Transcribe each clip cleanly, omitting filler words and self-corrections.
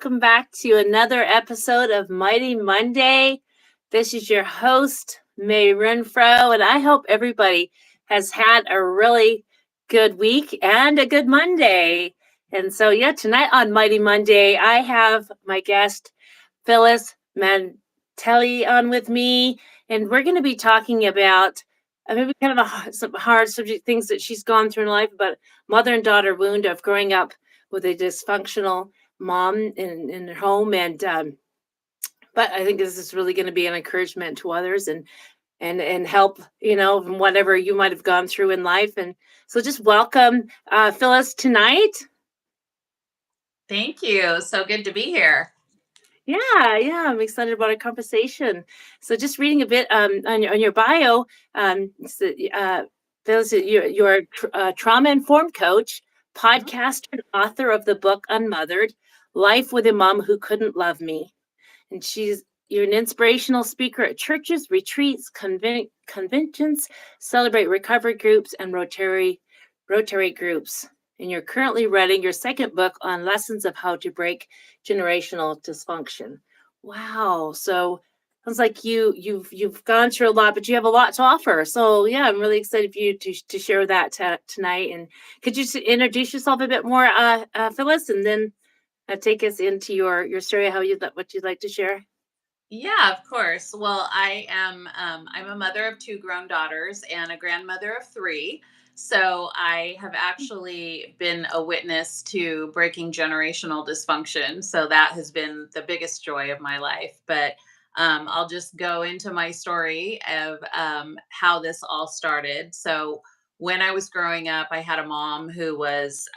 welcome back to another episode of Mighty Monday. This is your host, Mae Renfroe, and I hope everybody has had a really good week and a good Monday. And so, tonight on Mighty Monday, I have my guest, Phyllis Mantelli, on with me, and we're going to be talking about maybe kind of some hard subject things that she's gone through in life, but mother and daughter wound of growing up with a dysfunctional mom in her home, and but I think this is really going to be an encouragement to others and help, from whatever you might have gone through in life. And so just welcome Phyllis tonight. Thank you. So good to be here. Yeah, I'm excited about our conversation. So just reading a bit on your bio, Phyllis, you're a trauma-informed coach, podcaster, and author of the book Unmothered, Life with a Mom Who Couldn't Love Me. And you're an inspirational speaker at churches, retreats, conventions, celebrate recovery groups, and rotary groups. And you're currently writing your second book on lessons of how to break generational dysfunction. Wow! So sounds like you've gone through a lot, but you have a lot to offer. So yeah, I'm really excited for you to share that tonight. And could you introduce yourself a bit more, Phyllis, and then take us into your story, what you'd like to share. Yeah, of course. Well, I'm a mother of two grown daughters and a grandmother of three. So I have actually been a witness to breaking generational dysfunction. So that has been the biggest joy of my life. But I'll just go into my story of how this all started. So when I was growing up, I had a mom who was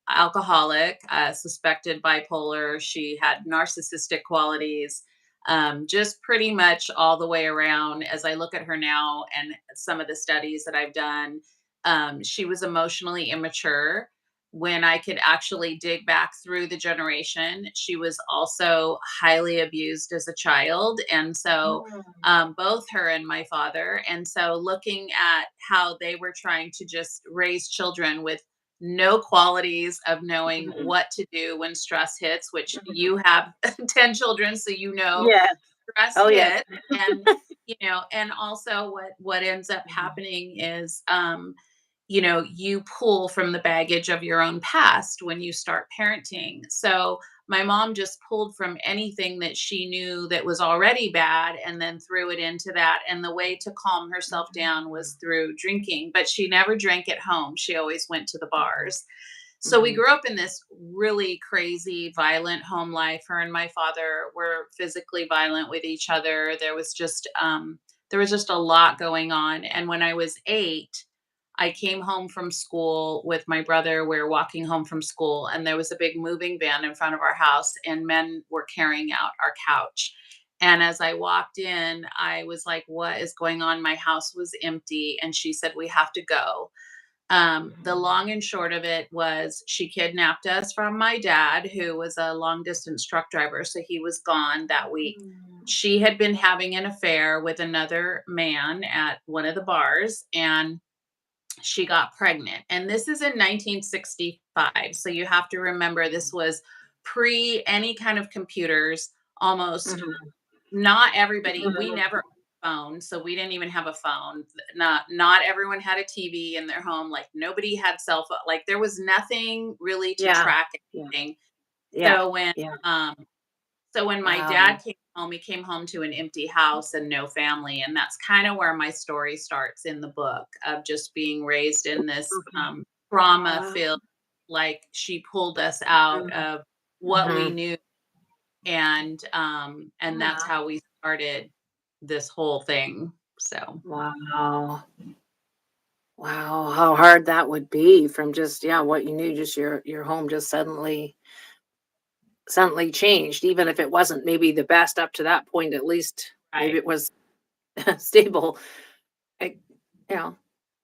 alcoholic, suspected bipolar. She had narcissistic qualities, just pretty much all the way around. As I look at her now and some of the studies that I've done, she was emotionally immature. When I could actually dig back through the generation, she was also highly abused as a child. And so, both her and my father. And so, looking at how they were trying to just raise children with no qualities of knowing what to do when stress hits, which you have 10 children, so Yeah. stress Oh, yes. hits. And and also what ends up happening is you pull from the baggage of your own past when you start parenting. So my mom just pulled from anything that she knew that was already bad and then threw it into that. And the way to calm herself down was through drinking, but she never drank at home. She always went to the bars. So we grew up in this really crazy, violent home life. Her and my father were physically violent with each other. There was just a lot going on. And when I was 8, I came home from school with my brother. We were walking home from school, and there was a big moving van in front of our house, and men were carrying out our couch. And as I walked in, I was like, "What is going on?" My house was empty. And she said, "We have to go." The long and short of it was she kidnapped us from my dad, who was a long distance truck driver. So he was gone that week. She had been having an affair with another man at one of the bars, and she got pregnant. And this is in 1965. So you have to remember this was pre any kind of computers, almost not everybody. We never owned a phone, so we didn't even have a phone. Not everyone had a TV in their home. Like nobody had cell phone. Like there was nothing really to Yeah. track Yeah. anything. Yeah. So when Yeah. my Wow. dad came home, he came home to an empty house and no family. And that's kind of where my story starts in the book, of just being raised in this Okay. trauma Wow. filled, like she pulled us out Mhm. of what we Mhm. knew. And that's Yeah. how we started this whole thing. So Wow. Wow. How hard that would be from just, what you knew, just your home just suddenly changed, even if it wasn't maybe the best up to that point, at least maybe right. it was stable. Like, you know,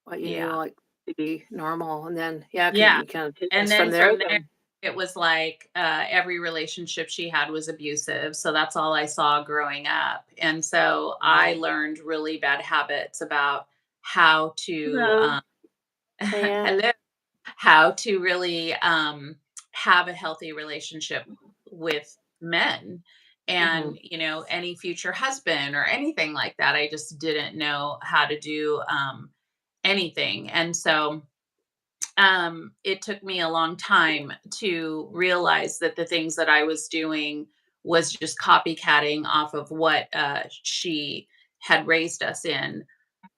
what you knew Yeah. like to be normal. And then could Yeah. you kind of take And us from then there from there, then? it was like every relationship she had was abusive. So that's all I saw growing up. And so I learned really bad habits about how to Hello. Yeah. hello, how to really have a healthy relationship with men Mhm. and, any future husband or anything like that. I just didn't know how to do anything. And so it took me a long time to realize that the things that I was doing was just copycatting off of what she had raised us in,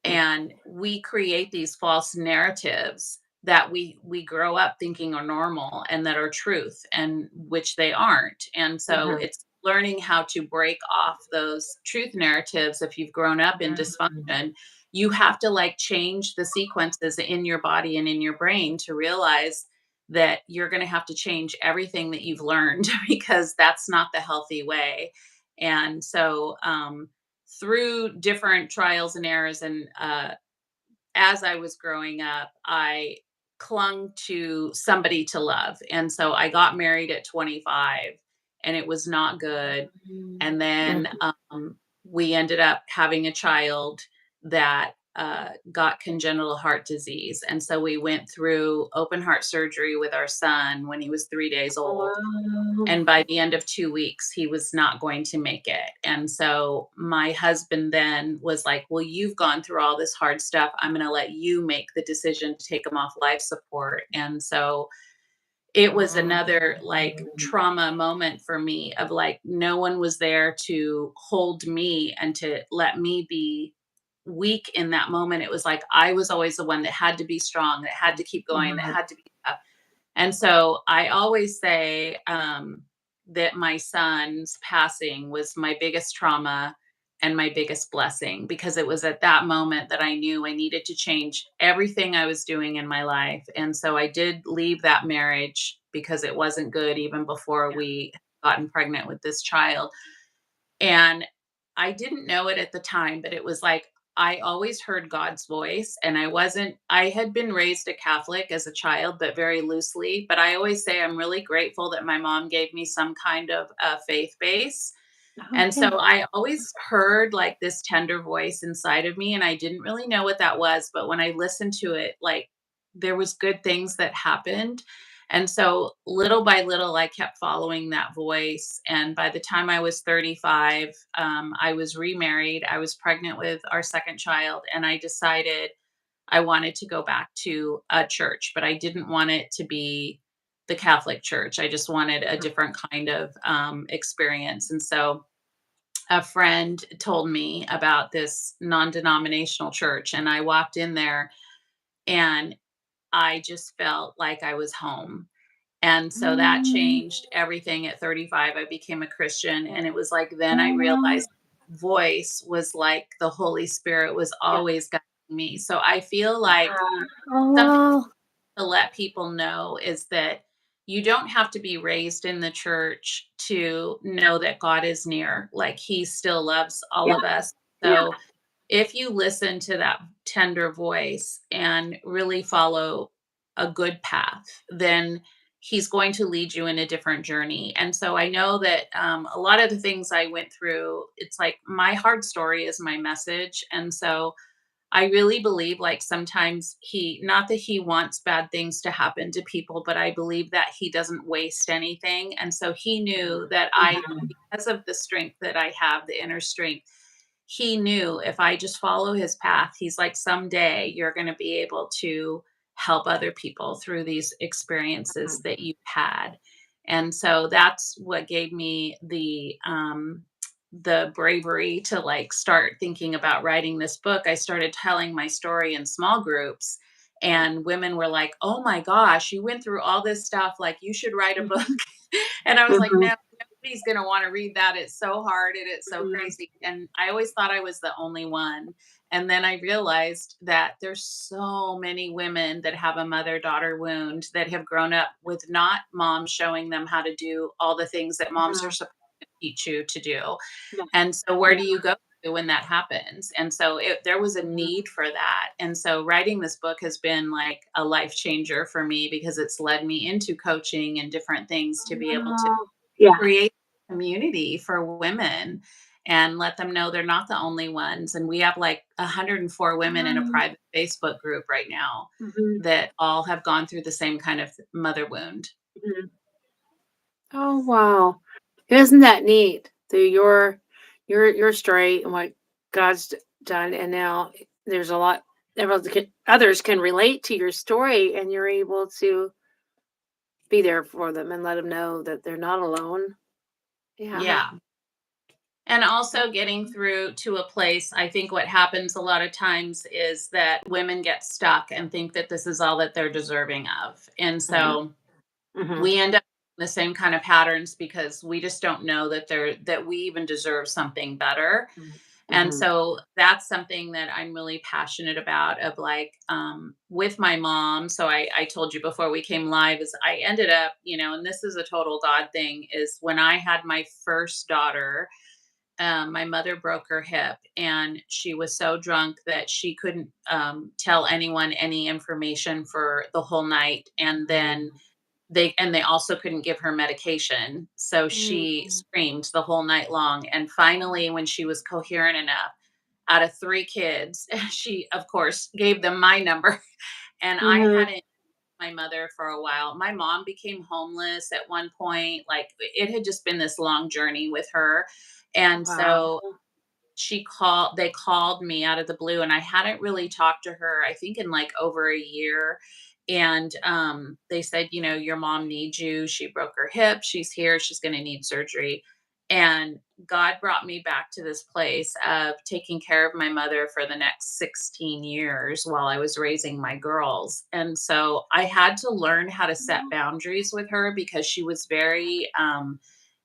and we create these false narratives that we grow up thinking are normal and that are truth, and which they aren't. And so Mhm. it's learning how to break off those truth narratives. If you've grown up in Mhm. dysfunction, you have to like change the sequences in your body and in your brain to realize that you're going to have to change everything that you've learned because that's not the healthy way. And so through different trials and errors, and as I was growing up, I clung to somebody to love. And so I got married at 25 and it was not good. And then Mhm. we ended up having a child that got congenital heart disease. And so we went through open heart surgery with our son when he was 3 days old. Wow. And by the end of 2 weeks, he was not going to make it. And so my husband then was like, "Well, you've gone through all this hard stuff. I'm going to let you make the decision to take him off life support." And so it was another like trauma moment for me of like no one was there to hold me and to let me be weak in that moment. It was like I was always the one that had to be strong, that had to keep going, that Mhm. had to be tough. And so I always say that my son's passing was my biggest trauma and my biggest blessing, because it was at that moment that I knew I needed to change everything I was doing in my life. And so I did leave that marriage because it wasn't good even before we gotten pregnant with this child. And I didn't know it at the time, but it was like I always heard God's voice, and I had been raised a Catholic as a child, but very loosely. But I always say I'm really grateful that my mom gave me some kind of faith base. And so Okay. I always heard like this tender voice inside of me, and I didn't really know what that was. But when I listened to it, like there was good things that happened. And so little by little, I kept following that voice. And by the time I was 35, I was remarried. I was pregnant with our second child, and I decided I wanted to go back to a church, but I didn't want it to be the Catholic Church. I just wanted a different kind of experience. And so a friend told me about this non-denominational church, and I walked in there and I just felt like I was home. And so that Mm. changed everything at 35. I became a Christian, Yeah. and it was like then I Oh, realized voice was like the Holy Spirit was yeah. always guiding me. So I feel like Yeah. Oh, something wow. to let people know is that you don't have to be raised in the church to know that God is near. Like he still loves all Yeah. of us. Yeah. So if you listen to that tender voice and really follow a good path, then he's going to lead you in a different journey. And so I know that a lot of the things I went through, it's like my hard story is my message. And so I really believe like sometimes not that he wants bad things to happen to people, but I believe that he doesn't waste anything. And so he knew that Mhm. because of the strength that I have, the inner strength, he knew if I just follow his path, he's like, someday you're going to be able to help other people through these experiences that you've had. And so that's what gave me the bravery to like start thinking about writing this book. I started telling my story in small groups, and women were like, "Oh my gosh, you went through all this stuff. Like, you should write a book." Mhm. And I was like, Mhm. "No, nobody's going to want to read that. It's so hard and it's so Mhm. crazy." And I always thought I was the only one. And then I realized that there's so many women that have a mother-daughter wound that have grown up with not mom showing them how to do all the things that moms are Mhm. supposed to teach you to do. Yeah. And so where Yeah. do you go when that happens? And so there was a Mhm. need for that. And so writing this book has been like a life changer for me because it's led me into coaching and different things to be able to Oh, yeah. create a community for women and let them know they're not the only ones. And we have like 104 women in a Um, private Facebook group right now mhm. that all have gone through the same kind of mother wound. Mhm. Oh, wow. Isn't that neat? Through your story and what God's done, and now there's a lot others can relate to your story, and you're able to be there for them and let them know that they're not alone. Yeah. Yeah. And also getting through to a place, I think what happens a lot of times is that women get stuck and think that this is all that they're deserving of. And Mhm. so Mhm. we end up in the same kind of patterns because we just don't know that we even deserve something better. And Mhm. so that's something that I'm really passionate about, of like, with my mom. So I told you before we came live, is I ended up, and this is a total God thing, is when I had my first daughter, my mother broke her hip and she was so drunk that she couldn't tell anyone any information for the whole night. And then they also couldn't give her medication. So she Mhm. screamed the whole night long. And finally, when she was coherent enough, out of three kids, she, of course, gave them my number. And I Mhm. hadn't my mother for a while. My mom became homeless at one point. Like, it had just been this long journey with her. And Wow. so they called me out of the blue, and I hadn't really talked to her, I think, in like over a year. And they said, your mom needs you. She broke her hip. She's here. She's going to need surgery. And God brought me back to this place of taking care of my mother for the next 16 years while I was raising my girls. And so I had to learn how to set boundaries with her because she was very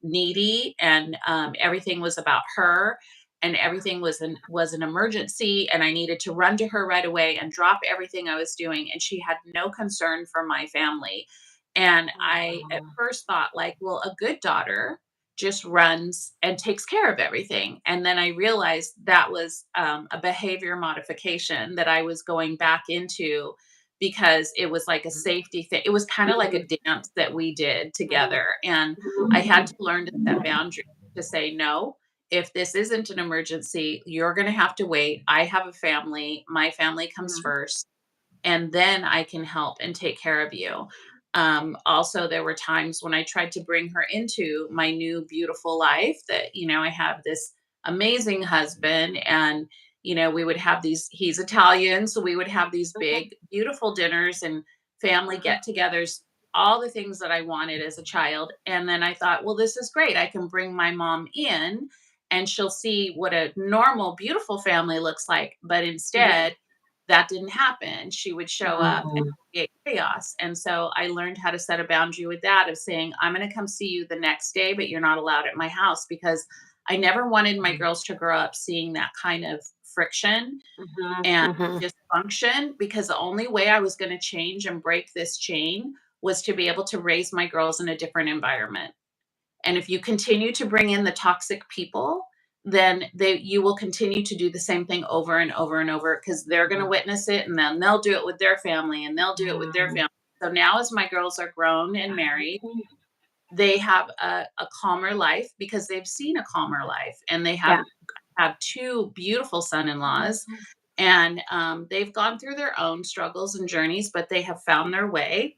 needy, and everything was about her, and everything was an emergency, and I needed to run to her right away and drop everything I was doing, and she had no concern for my family. And I at Wow. first thought, like, well, a good daughter just runs and takes care of everything. And then I realized that was a behavior modification that I was going back into, because it was like a safety thing. It was kind of like a dance that we did together. And I had to learn to set boundaries, to say, no, if this isn't an emergency, you're going to have to wait. I have a family. My family comes Mhm. first, and then I can help and take care of you. Also, there were times when I tried to bring her into my new beautiful life, that, I have this amazing husband, and, we would have he's Italian. So we would have these big, beautiful dinners and family Mhm. get togethers, all the things that I wanted as a child. And then I thought, well, this is great. I can bring my mom in and she'll see what a normal, beautiful family looks like. But Mhm. instead, that didn't happen. She would show up and Mhm. create chaos. And so I learned how to set a boundary with that, of saying, I'm going to come see you the next day, but you're not allowed at my house, because I never wanted my girls to grow up seeing that kind of friction Mhm. and Mhm. dysfunction, because the only way I was going to change and break this chain was to be able to raise my girls in a different environment. And if you continue to bring in the toxic people, then you will continue to do the same thing over and over and over, because they're going to witness it, and then they'll do it with their family, and they'll do it with their Mhm. family. So now, as my girls are grown and married, they have a calmer life because they've seen a calmer life, and they Yeah. have two beautiful son-in-laws, and they've gone through their own struggles and journeys, but they have found their way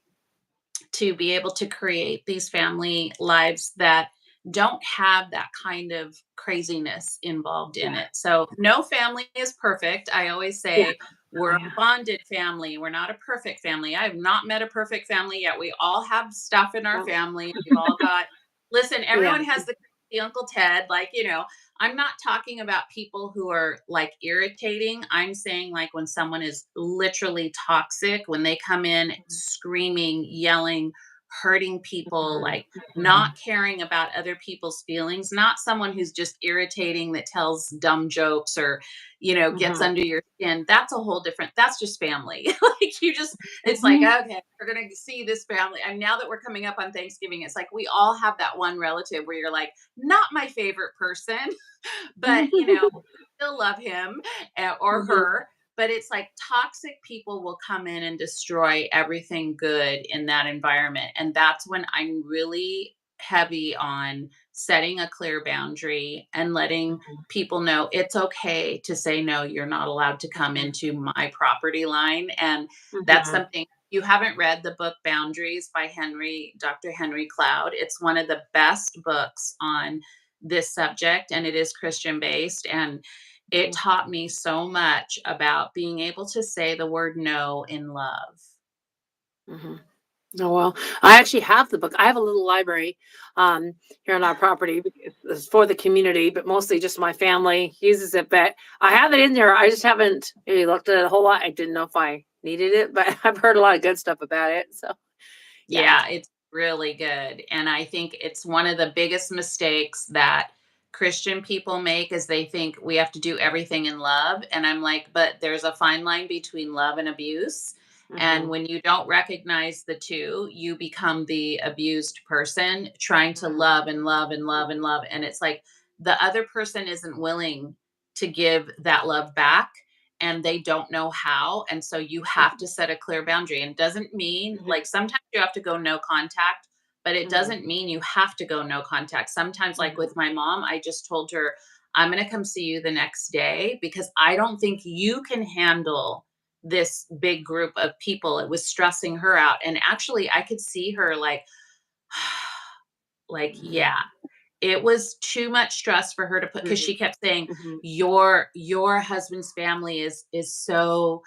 to be able to create these family lives that don't have that kind of craziness involved in Yeah. it. So, no family is perfect. I always Yeah. say Oh, we're a yeah. bonded family. We're not a perfect family. I have not met a perfect family yet. We all have stuff in our No. family. We've all got, listen, Yeah. everyone has the crazy Uncle Ted. Like, I'm not talking about people who are like irritating. I'm saying, like, when someone is literally toxic, when they come in screaming, yelling, hurting people, Mhm. like not Mhm. caring about other people's feelings, not someone who's just irritating that tells dumb jokes, or, gets Mhm. under your skin. That's a whole different, that's just family. Like, it's like, Mhm. okay, we're going to see this family. And now that we're coming up on Thanksgiving, it's like we all have that one relative where you're like, not my favorite person, but still love him, or Mhm. her. But it's like toxic people will come in and destroy everything good in that environment. And that's when I'm really heavy on setting a clear boundary and letting Mhm. people know it's okay to say, no, you're not allowed to come into my property line. And that's Mhm. something. you haven't read the book Boundaries by Dr. Henry Cloud, it's one of the best books on this subject, and it is Christian based. And it Mhm, taught me so much about being able to say the word no in love. mhm. Oh, well, I actually have the book. I have a little library here on our property. It's for the community, but mostly just my family uses it. But I have it in there. I just haven't really looked at it a whole lot. I didn't know if I needed it, but I've heard a lot of good stuff about it. So, yeah. Yeah, it's really good. And I think it's one of the biggest mistakes that Christian people make is they think we have to do everything in love. And I'm like, but there's a fine line between love and abuse. And Hmm. when you don't recognize the two, you become the abused person trying to love and love and love and love. And it's like the other person isn't willing to give that love back, and they don't know how. And so you have to set a clear boundary. And it doesn't mean Hmm. like sometimes you have to go no contact, but it Hmm. doesn't mean you have to go no contact. Sometimes, like Hmm. with my mom, I just told her, I'm going to come see you the next day because I don't think you can handle this big group of people. It was stressing her out. And actually, I could see her like, like, yeah, it was too much stress for her to put, because Hmm. she kept saying, Hmm. your husband's family is so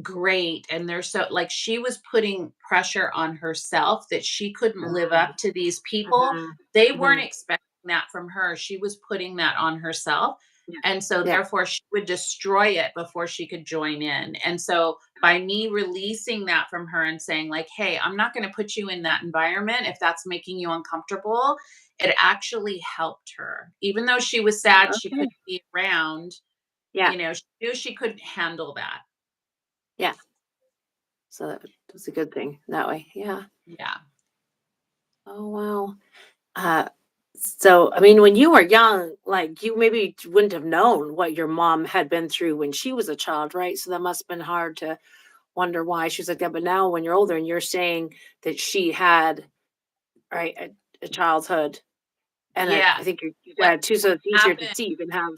great, and they're so, like, she was putting pressure on herself that she couldn't live up to these people. Hmm. They Hmm. weren't expecting that from her. She was putting that on herself. Yeah. And so Yeah. therefore she would destroy it before she could join in. And so by me releasing that from her and saying like, hey, I'm not going to put you in that environment if that's making you uncomfortable, it actually helped her. Even though she was sad she Okay. couldn't be around, Yeah. she knew she couldn't handle that. Yeah. So that's a good thing that way. Yeah. Yeah. Oh, wow. Uh, so, I mean, when you were young, like you maybe wouldn't have known what your mom had been through when she was a child, right? So that must have been hard to wonder why she was like that. But now, when you're older and you're saying that she had, right, a childhood and Yeah. I think your What dad too, so it's easier to happened, see. You can have,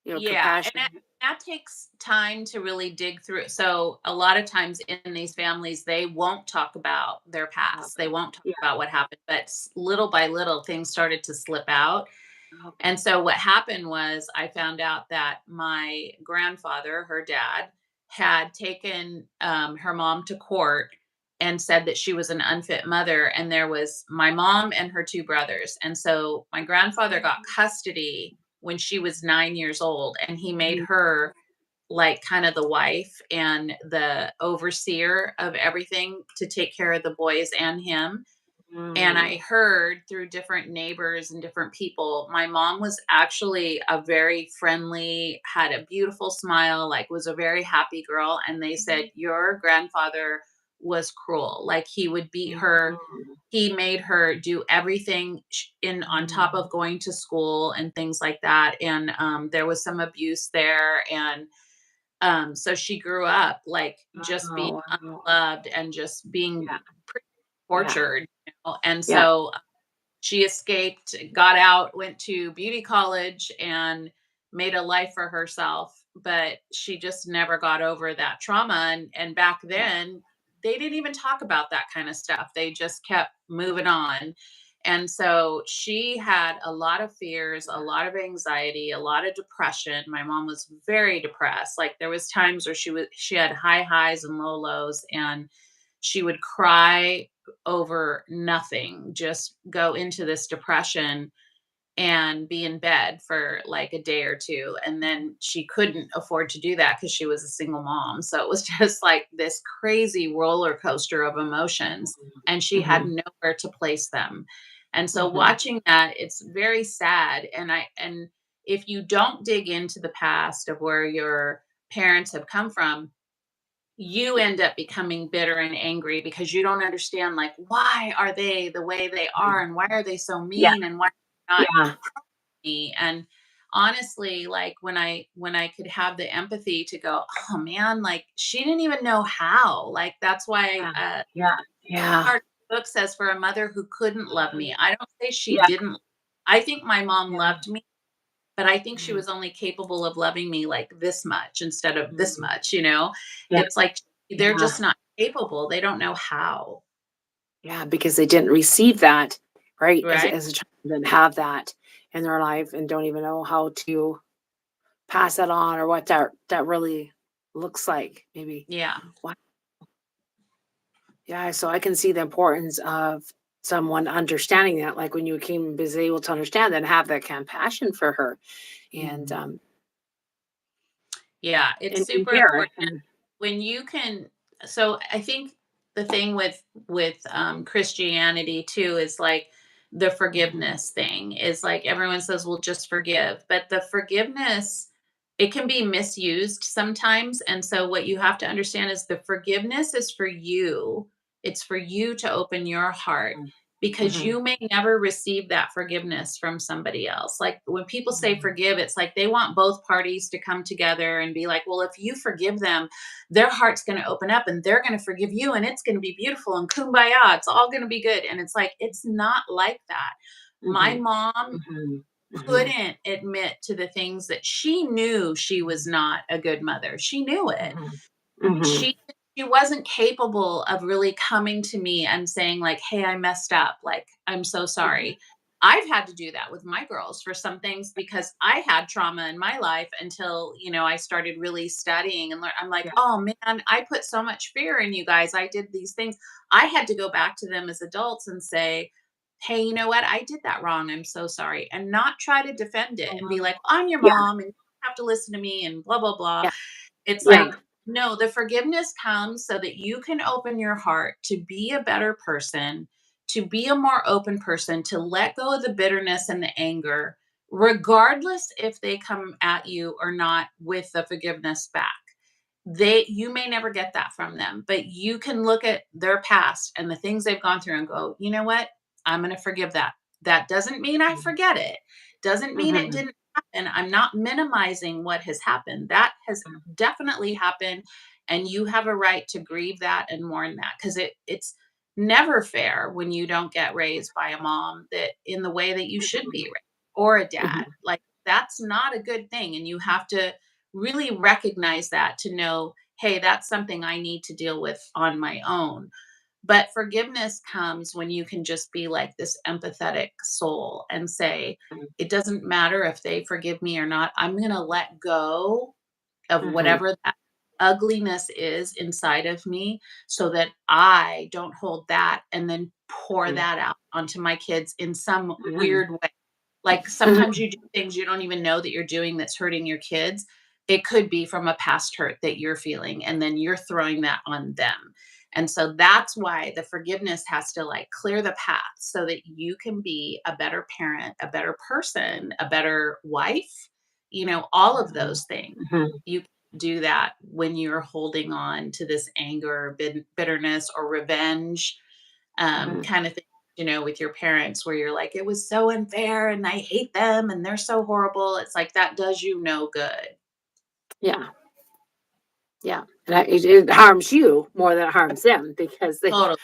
yeah, and compassion. that takes time to really dig through. So a lot of times in these families, they won't talk about their past. They Okay. won't talk Yeah. about what happened, but little by little, things started to slip out. Okay. And so what happened was I found out that my grandfather, her dad, had taken her mom to court and said that she was an unfit mother. And there was my mom and her two brothers. And so my grandfather got custody when she was 9 years old, and he made Mhm. her like kind of the wife and the overseer of everything to take care of the boys and him. And Mm. I heard through different neighbors and different people, my mom was actually a very friendly, had a beautiful smile, like was a very happy girl. And they said, your grandfather was cruel. Like he would beat her. Mhm. He made her do everything in on top Mhm. of going to school and things like that. And there was some abuse there. And so she grew up like just being Oh, wow. unloved and just being Yeah. pretty Yeah. tortured. And Yeah. so she escaped, got out, went to beauty college, and made a life for herself. But she just never got over that trauma. And back Yeah. then, they didn't even talk about that kind of stuff. They just kept moving on. And so she had a lot of fears, a lot of anxiety, a lot of depression. My mom was very depressed. Like there was times where she had high highs and low lows, and she would cry over nothing, just go into this depression and be in bed for like a day or two. And then she couldn't afford to do that because she was a single mom. So it was just like this crazy roller coaster of emotions, and she had Mhm. nowhere to place them. And so Mhm. watching that, it's very sad. And if you don't dig into the past of where your parents have come from, you end up becoming bitter and angry because you don't understand like why are they the way they are, Mhm. and why are they so Yeah. mean, and why not Yeah. me. And honestly, like when I could have the empathy to go, oh man, like she didn't even know how. Like that's why Yeah. Yeah. Yeah. part of the book says for a mother who couldn't love me. I don't say she Yeah. didn't. I think my mom Yeah. loved me, but I think she Mhm. was only capable of loving me like this much instead of this Mhm. much. Yeah. It's like they're Yeah. just not capable. They don't know how. Yeah, because they didn't receive that, right? Right? As a child, didn't have that in their life and don't even know how to pass that on or what that really looks like. Maybe. Yeah. Wow. Yeah, so I can see the importance of someone understanding that, like when you came was able to understand that and have that compassion for her and Mhm. Yeah, it's and super care. important when you can. So I think the thing with Christianity too is like the Mhm, forgiveness thing is like everyone says, well, just forgive, but the forgiveness, it can be misused sometimes. And so what you have to understand is the forgiveness is for you. It's for you to open your heart, mhm, because mhm, you may never receive that forgiveness from somebody else. Like when people say mhm, forgive, it's like they want both parties to come together and be like, well, if you forgive them, their heart's going to open up and they're going to forgive you and it's going to be beautiful and kumbaya. It's all going to be good. And it's like, it's not like that. My mhm, mom mhm, mhm, couldn't admit to the things that she knew she was not a good mother. She knew it. mhm, mhm, She wasn't capable of really coming to me and saying like, "Hey, I messed up. Like, I'm so mhm. sorry." I've had to do that with my girls for some things because I had trauma in my life until, I started really studying and learn. I'm like, Yeah. "Oh man, I put so much fear in you guys. I did these things." I had to go back to them as adults and say, "Hey, you know what? I did that wrong. I'm so sorry." And not try to defend it and be like, Oh, "I'm your yeah, mom and you have to listen to me and blah blah blah." yeah, It's yeah. like, no, the forgiveness comes so that you can open your heart to be a better person, to be a more open person, to let go of the bitterness and the anger, regardless if they come at you or not with the forgiveness back. You may never get that from them, but you can look at their past and the things they've gone through and go, you know what? I'm going to forgive that. That doesn't mean I Mhm, forget it. Doesn't mean it mhm, didn't happen. I'm not minimizing what has happened. That has mhm, definitely happened, and you have a right to grieve that and mourn that, because it's never fair when you don't get raised by a mom that in the way that you should be raised, or a dad. mhm, Like, that's not a good thing, and you have to really recognize that to know, hey, that's something I need to deal with on my own. But forgiveness comes when you can just be like this empathetic soul and say, it doesn't matter if they forgive me or not. I'm going to let go of mhm, whatever that ugliness is inside of me so that I don't hold that and then pour mhm, that out onto my kids in some mhm, weird way. Like sometimes mhm. you do things you don't even know that you're doing that's hurting your kids. It could be from a past hurt that you're feeling, and then you're throwing that on them. And so that's why the forgiveness has to like clear the path so that you can be a better parent, a better person, a better wife, all of those things. Mhm, You do that when you're holding on to this anger, bitterness, or revenge, mhm. kind of thing, with your parents, where you're like, it was so unfair and I hate them and they're so horrible. It's like that does you no good. Yeah, yeah, and it harms you more than it harms them because they Totally.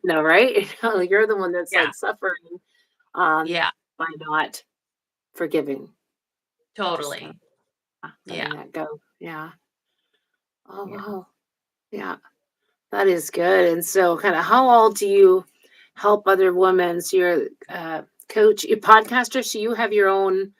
know, right? You're the one that's, Yeah. like, suffering, um, Yeah. by not forgiving, just, Totally. Yeah. letting that go. Yeah. Oh, Yeah. wow. Yeah, that is good, and so kinda how all do you help other women? So you're a coach, you podcaster, so you have your own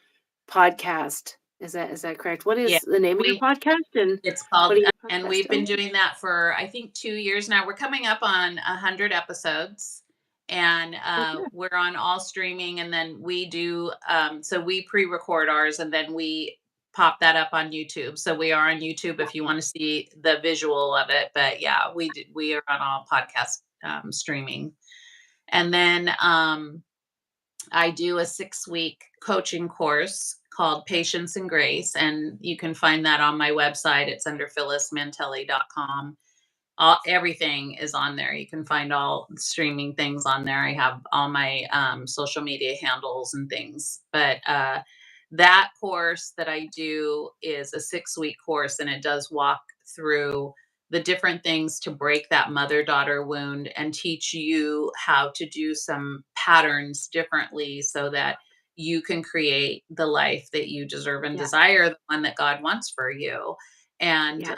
podcast. Is that correct? What Yeah. is the name of your We podcast, and It's what called, are you and podcast we've been on? doing that for I think 2 years now. We're coming up on 100 episodes, and Okay. we're on all streaming. And then we do, so we pre-record ours, and then we pop that up on YouTube. So we are on YouTube if you want to see the visual of it. But yeah, we are on all podcast streaming. And then I do a 6-week coaching course called Patience and Grace, and you can find that on my website. It's under phyllismantelli.com. Everything is on there. You can find all streaming things on there. I have all my social media handles and things. But that course that I do is a 6-week course, and it does walk through the different things to break that mother daughter wound and teach you how to do some patterns differently so that you can create the life that you deserve and Yeah, desire, the one that God wants for you. And yeah.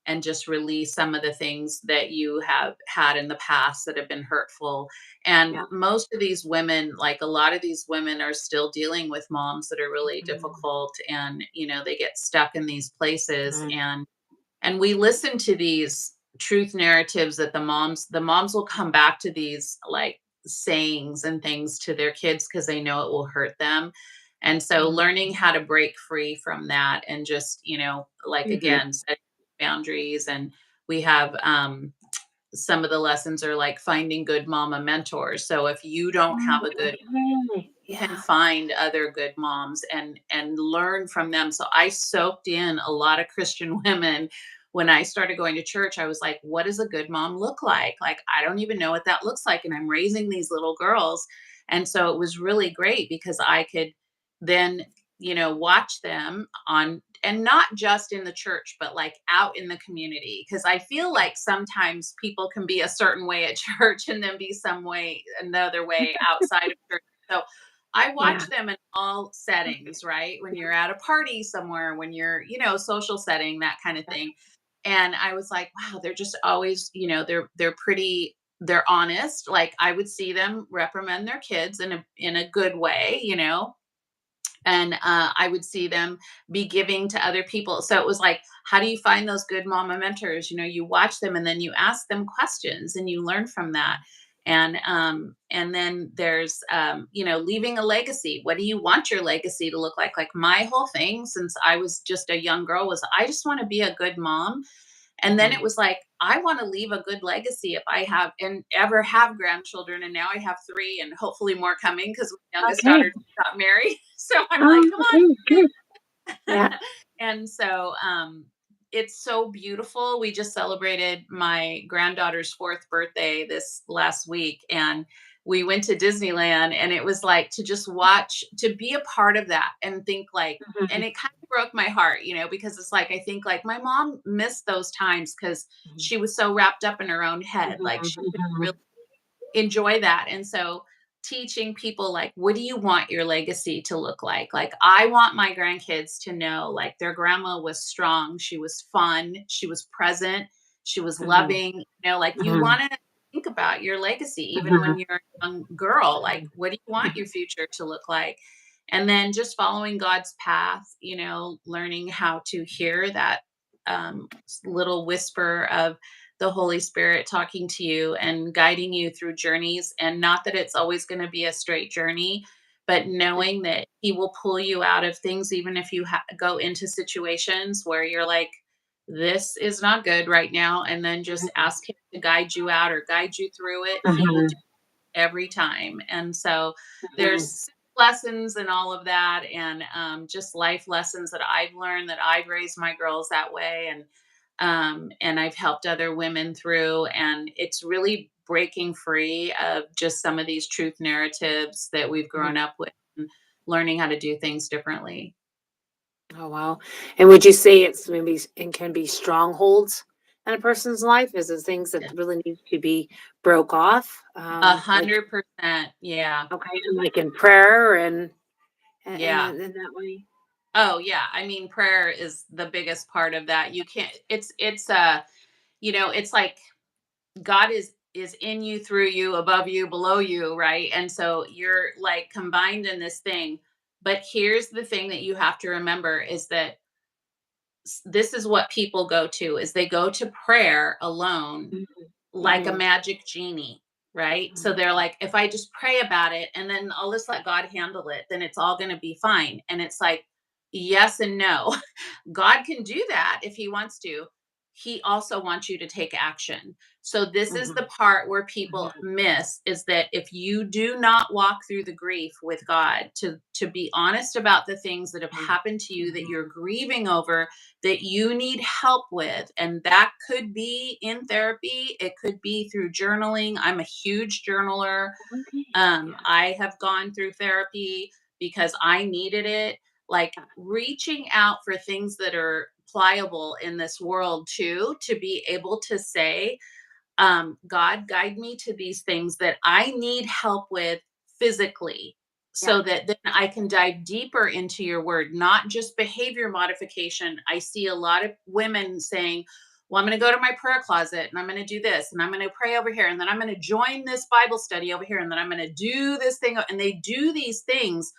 and just release some of the things that you have had in the past that have been hurtful. And Yeah. most of these women, like a lot of these women, are still dealing with moms that are really Mhm. difficult, and they get stuck in these places. Mhm. And we listen to these truth narratives that the moms will come back to these like sayings and things to their kids because they know it will hurt them. And so Mhm. learning how to break free from that and just, like Mhm. again, set boundaries. And we have some of the lessons are like finding good mama mentors. So if you don't have a Oh, good, okay. can Yeah. find other good moms and learn from them. So I soaked in a lot of Christian women. When I started going to church, I was like, what does a good mom look like? Like, I don't even know what that looks like. And I'm raising these little girls. And so it was really great because I could then, watch them on, and not just in the church, but like out in the community. Cause I feel like sometimes people can be a certain way at church and then be some way, another way outside of church. So I Yeah. watch them in all settings, right? When you're at a party somewhere, when you're, social setting, that kind of thing. And I was like, wow, they're just always, they're pretty, they're honest. Like I would see them reprimand their kids in a good way, and I would see them be giving to other people. So it was like, how do you find those good mama mentors? You watch them and then you ask them questions and you learn from that. And then there's leaving a legacy. What do you want your legacy to look like? Like my whole thing since I was just a young girl was I just want to be a good mom. And then it Mhm. was like, I want to leave a good legacy if I have and ever have grandchildren. And now I have three and hopefully more coming because my youngest Okay. daughter got married. So I'm like, Oh, come on. okay, good. Yeah. And so it's so beautiful. We just celebrated my granddaughter's fourth birthday this last week, and we went to Disneyland, and it was like to just watch, to be a part of that and think like, and Mhm. it kind of broke my heart, because it's like I think like my mom missed those times because Mhm. she was so wrapped up in her own head, Mhm. like she couldn't really Mhm. enjoy that. And so teaching people like, what do you want your legacy to look like? Like, I want my grandkids to know like their grandma was strong, she was fun, she was present, she was Mhm. loving, like you Mhm. want to think about your legacy even Mhm. when you're a young girl. Like, Mhm. what do you want Mhm. your future to look like? And then just following God's path, learning how to hear that little whisper of the Holy Spirit talking to you and guiding you through journeys. And not that it's always going to be a straight journey, but knowing that He will pull you out of things, even if you go into situations where you're like, this is not good right now. And then just ask Him to guide you out or guide you through it. He will do Mhm. every time. And so Mhm. there's lessons and all of that, and just life lessons that I've learned, that I've raised my girls that way, and I've helped other women through, and it's really breaking free of just some of these truth narratives that we've Mhm. grown up with, and learning how to do things differently. Oh, wow. And would you say it's maybe it can be strongholds in a person's life? Is it things that Yeah. really need to be broke off? A Like 100%. Yeah. okay, and like in prayer and Yeah. in that way? Oh yeah. I mean, prayer is the biggest part of that. You can't, it's like God is in you, through you, above you, below you, right? And so you're like combined in this thing. But here's the thing that you have to remember is that this is what people go to, is they go to prayer alone Mhm. like a Mhm. magic genie, right? So they're like, if I just pray about it and then I'll just let God handle it, then it's all going to be fine. And it's like, yes and no. God can do that if he wants to. He also wants you to take action. So this is the Mhm. part where people Mhm. miss, is that if you do not walk through the grief with God, to be honest about the things that have Mhm. happened to you that you're Mhm. grieving over, that you need help with, and that could be in therapy, it could be through journaling. I'm a huge journaler. Okay. Yeah. I have gone through therapy because I needed it. Like reaching out for things that are pliable in this world too, to be able to say, God, guide me to these things that I need help with physically, Yeah. so that then I can dive deeper into your word, not just behavior modification. I see a lot of women saying, well, I'm going to go to my prayer closet and I'm going to do this and I'm going to pray over here and then I'm going to join this Bible study over here and then I'm going to do this thing. And they do these things,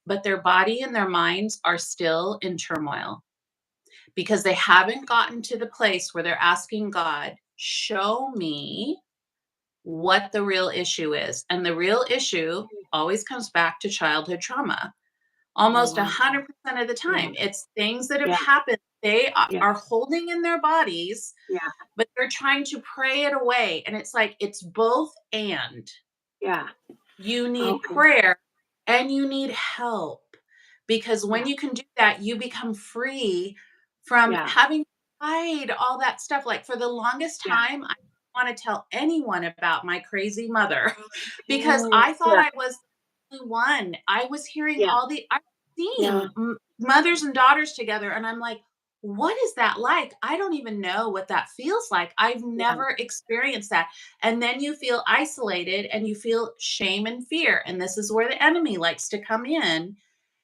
but their body and their minds are still in turmoil because they haven't gotten to the place where they're asking God, show me what the real issue is. And the real issue always comes back to childhood trauma. Oh, Almost wow. 100% of the Yeah. time, it's things that have Yeah. happened. They Yeah. are holding in their bodies, Yeah. but they're trying to pray it away. And it's like, it's both and. Yeah. You need Okay. prayer and you need help because when Yeah. you can do that, you become free from Yeah. having to hide all that stuff. Like for the longest Yeah. time, I didn't want to tell anyone about my crazy mother because Mm, I thought yeah. I was the only one. I was hearing Yeah. I've Yeah. seen mothers and daughters together, and I'm like, what is that like? I don't even know what that feels like. I've Yeah. never experienced that. And then you feel isolated and you feel shame and fear. And this is where the enemy likes to come in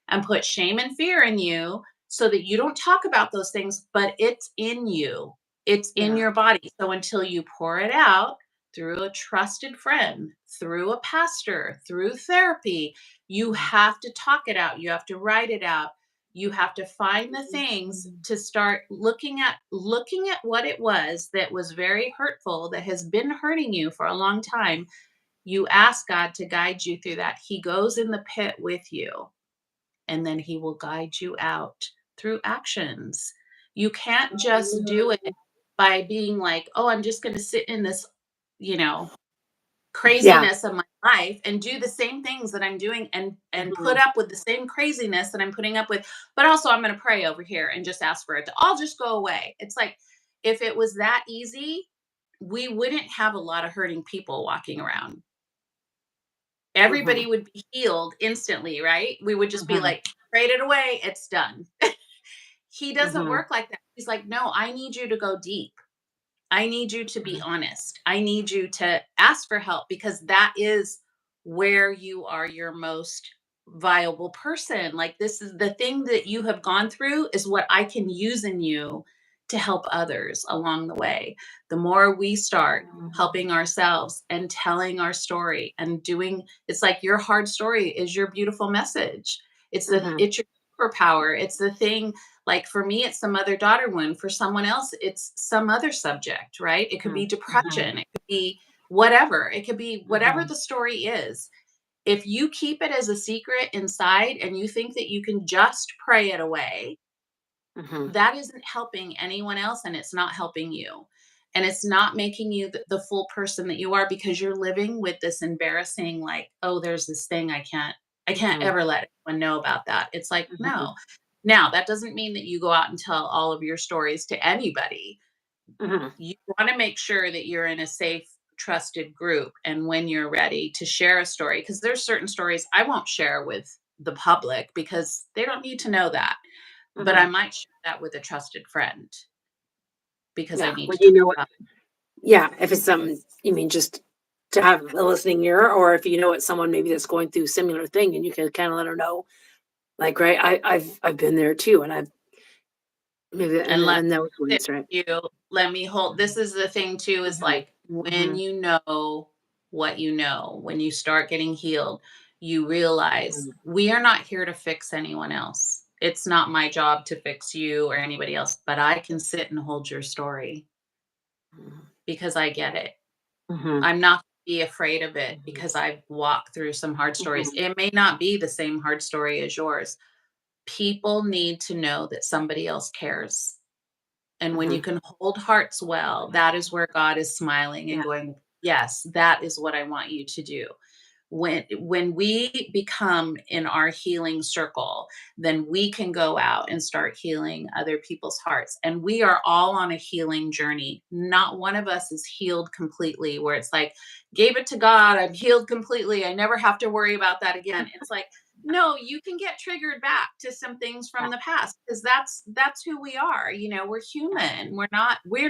and put shame and fear in you so that you don't talk about those things, but it's in you. It's in Yeah. your body. So until you pour it out through a trusted friend, through a pastor, through therapy, you have to talk it out. You have to write it out. You have to find the things Mhm. to start looking at what it was that was very hurtful, that has been hurting you for a long time. You ask God to guide you through that. He goes in the pit with you and then he will guide you out through actions. You can't just do it by being like, oh, I'm just going to sit in this, you know, Yeah. craziness of my life and do the same things that I'm doing and put Mhm. up with the same craziness that I'm putting up with. But also I'm going to pray over here and just ask for it to all just go away. It's like if it was that easy, we wouldn't have a lot of hurting people walking around. Everybody Mhm. would be healed instantly, right? We would just be Mhm. like, prayed it away, it's done. He doesn't Mhm. work like that. He's like, no, I need you to go deep. I need you to be Mhm. honest. I need you to ask for help because that is where you are your most viable person. Like, this is the thing that you have gone through, is what I can use in you to help others along the way. The more we start helping ourselves and telling our story and doing, it's like your hard story is your beautiful message. Mhm. It's your superpower. It's the thing. Like for me, it's the mother daughter wound. For someone else, it's some other subject, right? It could Mhm. be Mhm. depression. It could be whatever. It could be whatever Mhm. the story is. If you keep it as a secret inside and you think that you can just pray it away, Mhm. that isn't helping anyone else and it's not helping you. And it's not making you the full person that you are because you're living with this embarrassing, like, oh, there's this thing I can't Mhm. ever let anyone know about that. It's like, Mhm. no. Now, that doesn't mean that you go out and tell all of your stories to anybody. Mhm. You want to make sure that you're in a safe, trusted group. And when you're ready to share a story, because there's certain stories I won't share with the public because they don't need to know that. But I Mhm. might share that with a trusted friend because I Yeah. need When to you talk know what, about yeah, if it's something you mean just to have a listening ear, or if you know it's someone maybe that's going through a similar thing and you can kind of let her know, like, right, I've been there too, and I've maybe and let and those sit words, right? with you. Let me hold. This is the thing too, is Mhm. like when Mhm. you know what you know, when you start getting healed, you realize Mhm. we are not here to fix anyone else. It's not my job to fix you or anybody else, but I can sit and hold your story because I get it. Mhm. I'm not gonna be afraid of it Mhm. because I've walked through some hard stories. Mhm. It may not be the same hard story as yours. People need to know that somebody else cares. And when you Mhm. can hold hearts well, that is where God is smiling and Yeah. going, yes, that is what I want you to do. When we become in our healing circle, then we can go out and start healing other people's hearts. And we are all on a healing journey. Not one of us is healed completely, where it's like, gave it to God, I'm healed completely. I never have to worry about that again. It's like, no, you can get triggered back to some things Yeah. from the past because that's who we are. We're human. We're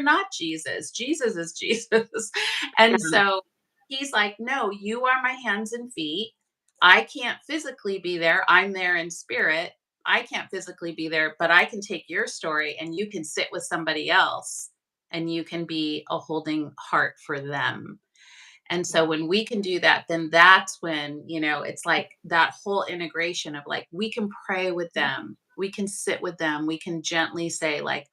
not Jesus. Jesus is Jesus. And Yeah. so he's like, no, you are my hands and feet. I can't physically be there. I'm there in spirit. I can't physically be there, but I can take your story and you can sit with somebody else and you can be a holding heart for them. And so when we can do that, then that's when, it's like that whole integration of like, we can pray with them, we can sit with them, we can gently say, like,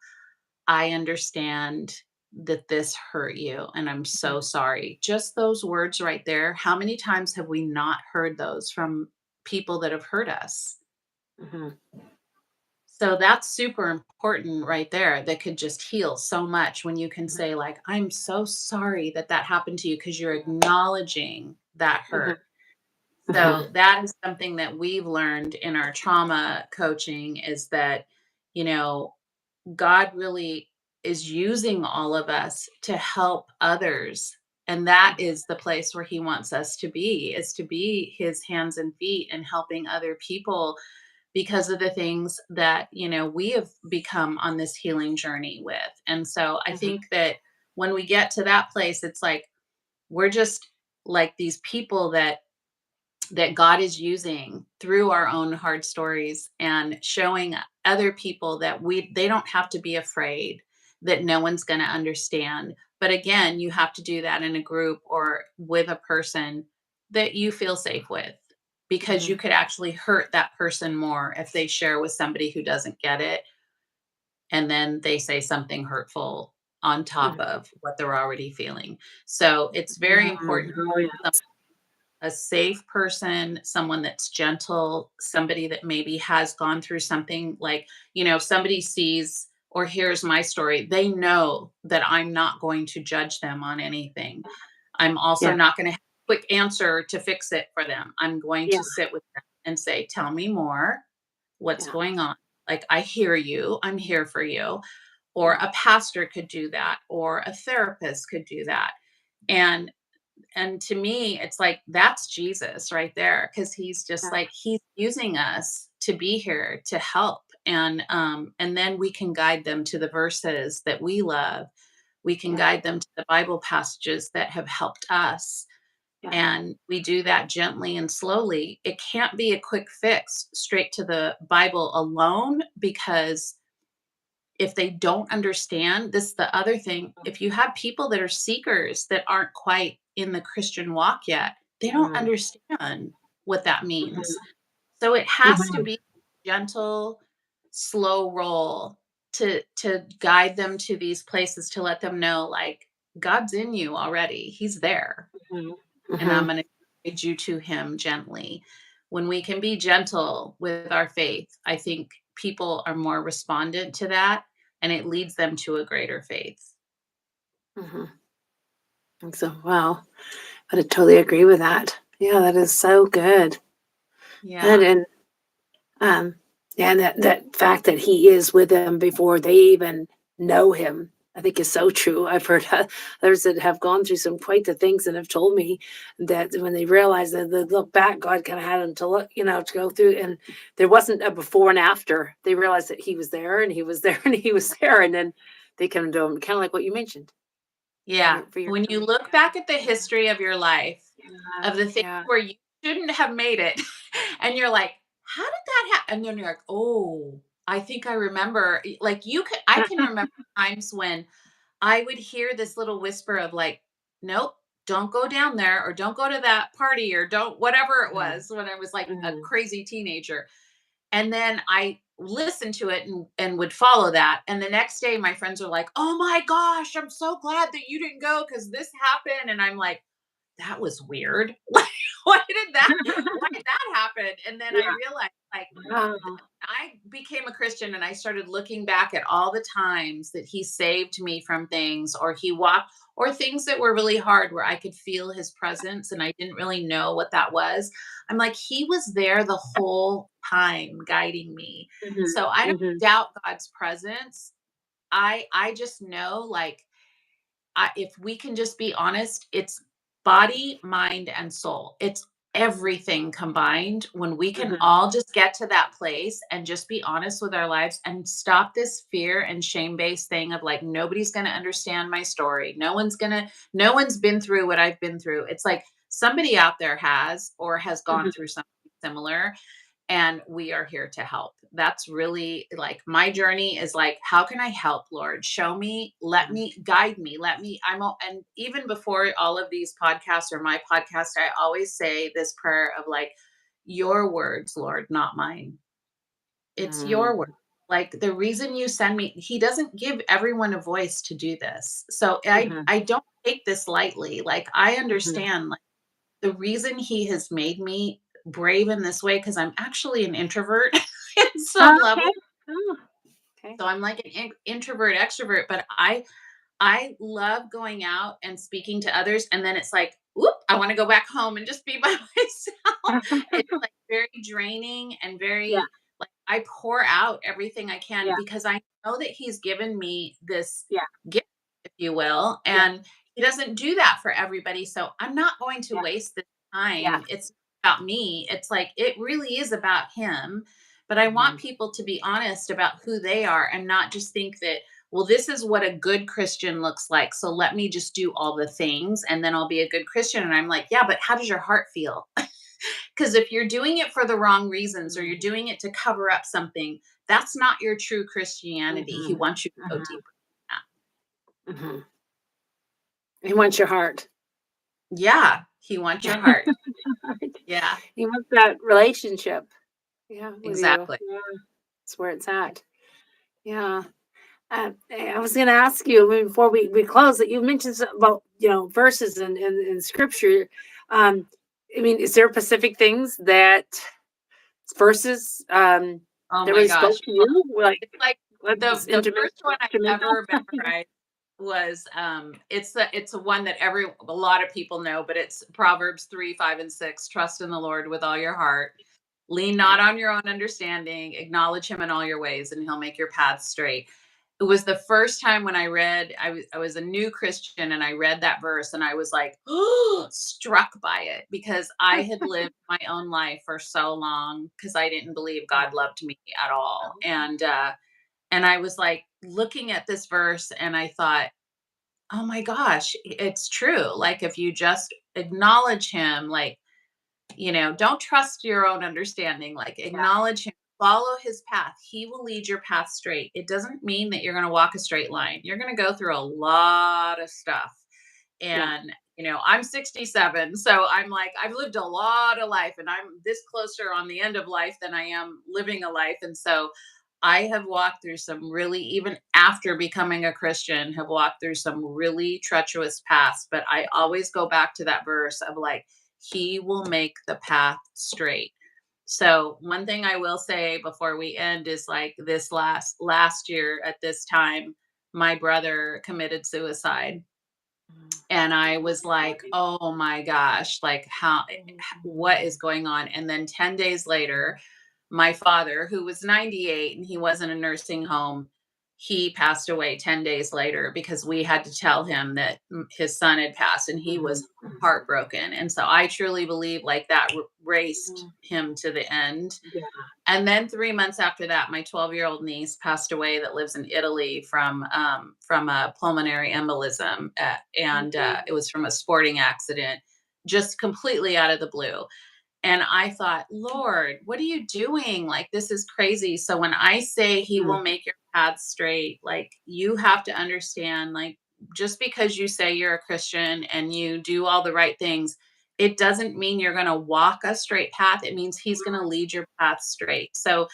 I understand that this hurt you, and I'm so sorry. Just those words right there. How many times have we not heard those from people that have hurt us? Mhm. So that's super important right there. That could just heal so much when you can say, like, I'm so sorry that that happened to you, because you're acknowledging that Mhm. hurt. So Mhm. that is something that we've learned in our trauma coaching, is that, you know, God really is using all of us to help others. And that is the place where he wants us to be, is to be his hands and feet and helping other people, because of the things that, we have become on this healing journey with. And so I Mhm. think that when we get to that place, it's like we're just like these people that God is using through our own hard stories, and showing other people that they don't have to be afraid that no one's going to understand. But again, you have to do that in a group or with a person that you feel safe with, because you Mhm. could actually hurt that person more if they share with somebody who doesn't get it, and then they say something hurtful on top Mhm. of what they're already feeling. So it's very Mhm. important, Oh, yes. a safe person, someone that's gentle, somebody that maybe has gone through something, like, if somebody sees or hears my story, they know that I'm not going to judge them on anything. I'm also Yeah. not going to have a quick answer to fix it for them. I'm going Yeah. to sit with them and say, tell me more. What's Yeah. going on? Like, I hear you. I'm here for you. Or Yeah. a pastor could do that, or a therapist could do that. And to me, it's like that's Jesus right there, because he's just Yeah. like, he's using us to be here to help. And then we can guide them to the verses that we love. We can Yeah. guide them to the Bible passages that have helped us. Yeah. And we do that gently and slowly. It can't be a quick fix straight to the Bible alone, because if they don't understand this, the other thing, if you have people that are seekers that aren't quite in the Christian walk yet, they don't Mhm. understand what that means. Mhm. So it has to Mhm. be gentle, slow roll to guide them to these places, to let them know, like, God's in you already. He's there. Mhm. And I'm Mhm. going to guide you to him gently. When we can be gentle with our faith, I think people are more respondent to that, and it leads them to a greater faith. Mhm. And so, wow, I totally agree with that. Yeah, that is so good. Yeah. And um, yeah, and that fact that he is with them before they even know him, I think is so true. I've heard others that have gone through some quite the things and have told me that when they realize that they look back, God kind of had them to look, to go through, and there wasn't a before and after. They realized that he was there and he was there and he was there, and then they come to him, kind of like what you mentioned Yeah. for your When you son. look back at the history of your life, Yeah, of the things yeah, where you shouldn't have made it, and you're like, how did that happen? And then you're like, oh, I think I remember. Like, I can remember times when I would hear this little whisper of, like, nope, don't go down there, or don't go to that party, or don't, whatever it yeah. was, when I was like a Mhm. crazy teenager. And then I listened to it and would follow that. And the next day, my friends are like, oh my gosh, I'm so glad that you didn't go, because this happened. And I'm like, that was weird. Like, why did that happen? And then I Yeah. realized, like, Wow. I became a Christian, and I started looking back at all the times that he saved me from things, or he walked, or things that were really hard where I could feel his presence and I didn't really know what that was. I'm like, he was there the whole time guiding me. Mhm. So I don't Mhm. doubt God's presence. I just know, like, if we can just be honest, it's body, mind, and soul. It's everything combined. When we can Mhm. all just get to that place and just be honest with our lives, and stop this fear and shame based thing of, like, nobody's going to understand my story. No one's been through what I've been through. It's like somebody out there has, or has gone Mhm. through something similar. and we are here to help. That's really like my journey is like, how can I help, Lord? Show me, let Mm. me, guide me, let me. And even before all of these podcasts or my podcast, I always say this prayer of like, your words, Lord, not mine. It's your word. Mm. Like the reason you send me, he doesn't give everyone a voice to do this. So Mhm. I don't take this lightly. Like I Mhm. understand like the reason he has made me brave in this way because I'm actually an introvert in some Oh, okay. level. Oh, okay. So I'm like an introvert extrovert, but I love going out and speaking to others, and then it's like, whoop, I want to go back home and just be by myself. It's like very draining and Yeah, very like I pour out everything I can yeah, because I know that he's given me this yeah, gift, if you will, yeah, and he doesn't do that for everybody. So I'm not going to yeah, waste this yeah. time. It's about me. It's like it really is about him. But I want Mhm. people to be honest about who they are and not just think that well, this is what a good Christian looks like. So let me just do all the things and then I'll be a good Christian. And I'm like, yeah, but how does your heart feel? Because if you're doing it for the wrong reasons or you're Mhm. doing it to cover up something, that's not your true Christianity. He Mhm. wants you to go Mhm. deeper than Mhm. He wants your heart. that. Yeah. He wants your heart. Right. Yeah. He wants that relationship, yeah, with you. Exactly. Yeah, that's where it's at. Yeah. I was gonna ask you, I mean, before we close, that you mentioned about, verses in scripture. Um, I mean, is there specific things that verses, Oh that my really gosh. spoke to you? Like, It's like what was the first one I instrumental? ever memorized was it's a one that a lot of people know, but it's Proverbs 3, 5, and 6. Trust in the Lord with all your heart. Lean Yeah. not on your own understanding. Acknowledge him in all your ways, and he'll make your paths straight. It was the first time when I was a new Christian and I read that verse and I was like, oh, struck by it because I had lived my own life for so long because I didn't believe God loved me at all. And I was like looking at this verse and I thought, oh my gosh, it's true. Like if you just acknowledge him, like don't trust your own understanding. Like, Yeah. acknowledge him, follow his path. He will lead your path straight. It doesn't mean that you're going to walk a straight line. You're going to go through a lot of stuff. Yeah. And, I'm 67. So I'm like, I've lived a lot of life and I'm this closer on the end of life than I am living a life. And so I have walked through some really, even after becoming a Christian, have walked through some really treacherous paths. But I always go back to that verse of like, he will make the path straight. So one thing I will say before we end is like this last year at this time, my brother committed suicide. Mhm. And I Oh, was like, sorry. oh my gosh, like how what Mhm. is going on? And then 10 days later, my father, who was 98 and he was in a nursing home, he passed away 10 days later because we had to tell him that his son had passed and he Mhm. was Mhm. heartbroken. And so I truly believe like that raced Mhm. him to the end. Yeah. And then 3 months after that, my 12-year-old niece passed away that lives in Italy from a pulmonary embolism, and, Mhm. it was from a sporting accident, just completely out of the blue. And I thought, "Lord, what are you doing? Like, this is crazy." So when I say he Mhm. will make your path straight, like, you have to understand, like, just because you say you're a Christian and you do all the right things, it doesn't mean you're gonna walk a straight path. It means he's gonna lead your path straight. So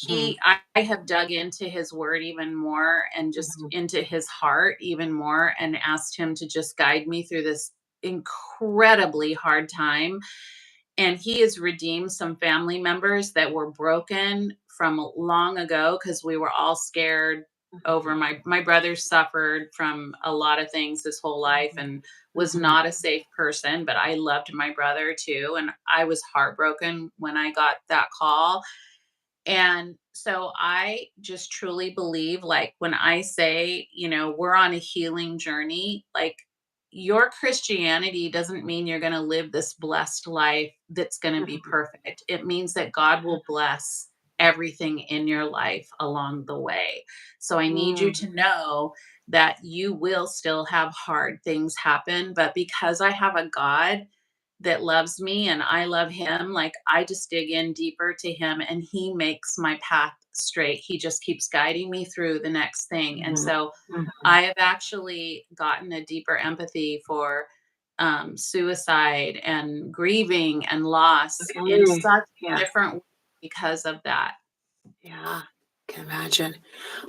Mhm. I have dug into his word even more and just Mhm. into his heart even more and asked him to just guide me through this incredibly hard time, and he has redeemed some family members that were broken from long ago because we were all scared over Mhm. my brother suffered from a lot of things his whole life Mhm. and was Mhm. not a safe person, but I loved my brother too, and I was heartbroken when I got that call. And so I just truly believe, like, when I say, we're on a healing journey, like, your Christianity doesn't mean you're going to live this blessed life that's going to be Mhm. perfect. It means that God will bless everything in your life along the way. So I need you Mm. to know that you will still have hard things happen. But because I have a God that loves me and I love him, like, I just dig in deeper to him and he makes my path straight. He just keeps guiding me through the next thing. And Mhm. so Mhm. I have actually gotten a deeper empathy for suicide and grieving and loss in Okay. such Yeah. different ways because of that. Yeah. Can imagine.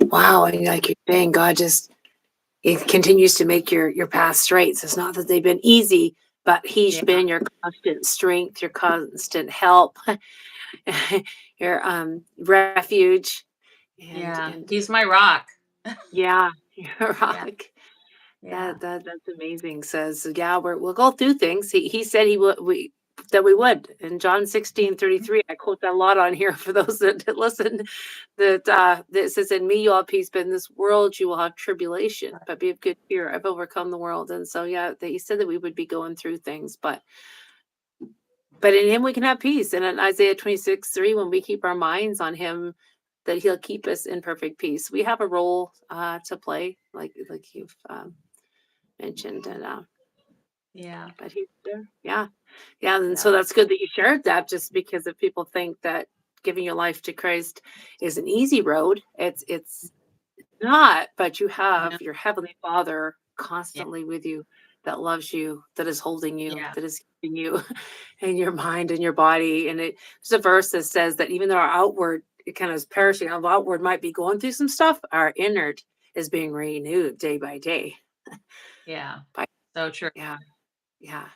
Wow. And like you're saying, God just it continues to make your path straight. So it's not that they've been easy, but He's Yeah. been your constant strength, your constant help, your refuge, Yeah. and He's my rock. yeah, your Yeah. rock. Yeah. That's amazing. Says, yeah, we'll go through things. He said he would we would. In John Mhm. 16:33, I quote that a lot on here for those that listen. That says, "In me you will have peace, but in this world you will have tribulation. But be of good cheer. I've overcome the world." And so, yeah, that he said that we would be going through things, but in Him we can have peace. And in Isaiah 26:3, when we keep our minds on Him, that He'll keep us in perfect peace. We have a role to play, like you've mentioned, and Yeah. but he's there. Yeah. Yeah. And Yeah. so that's good that you shared that, just because if people think that giving your life to Christ is an easy road, it's not, but you No. have your Heavenly Father Yeah. constantly with you that loves you, that is holding you, Yeah. that is keeping you in your mind and your body. And there's a verse that says that even though our outward it kind of is perishing, our outward might be going through some stuff, our inward is being renewed day by day. Yeah. By, So true. yeah. Yeah.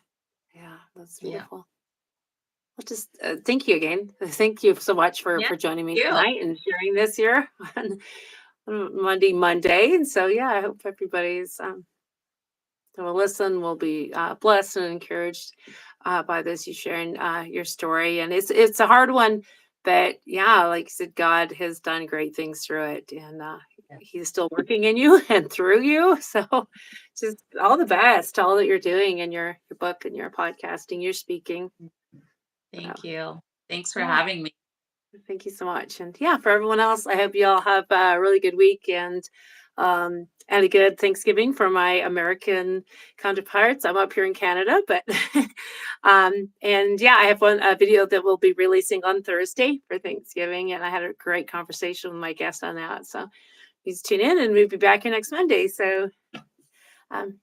Yeah. That's Yeah. beautiful. Well, just thank you again. Thank you so much Yeah. for joining me You. tonight and sharing this here on Monday. And so, yeah, I hope everybody's that will listen will be blessed and encouraged by this. You sharing your story, and it's a hard one, but yeah, like you said, God has done great things through it, and Yeah. He's still working in you and through you. So, just all the best, all that you're doing in your book and your podcasting, your speaking. So, Thank you. Thanks for yeah. having me. Thank you so much. And yeah, for everyone else, I hope you all have a really good week and a good Thanksgiving for my American counterparts. I'm up here in Canada, but and yeah, I have a video that we'll be releasing on Thursday for Thanksgiving, and I had a great conversation with my guest on that. So please tune in, and we'll be back here next Monday. So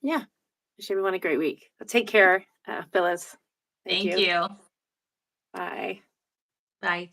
yeah, wish everyone a great week. Take care, Phyllis. Thank Thank you. you. Bye. Bye.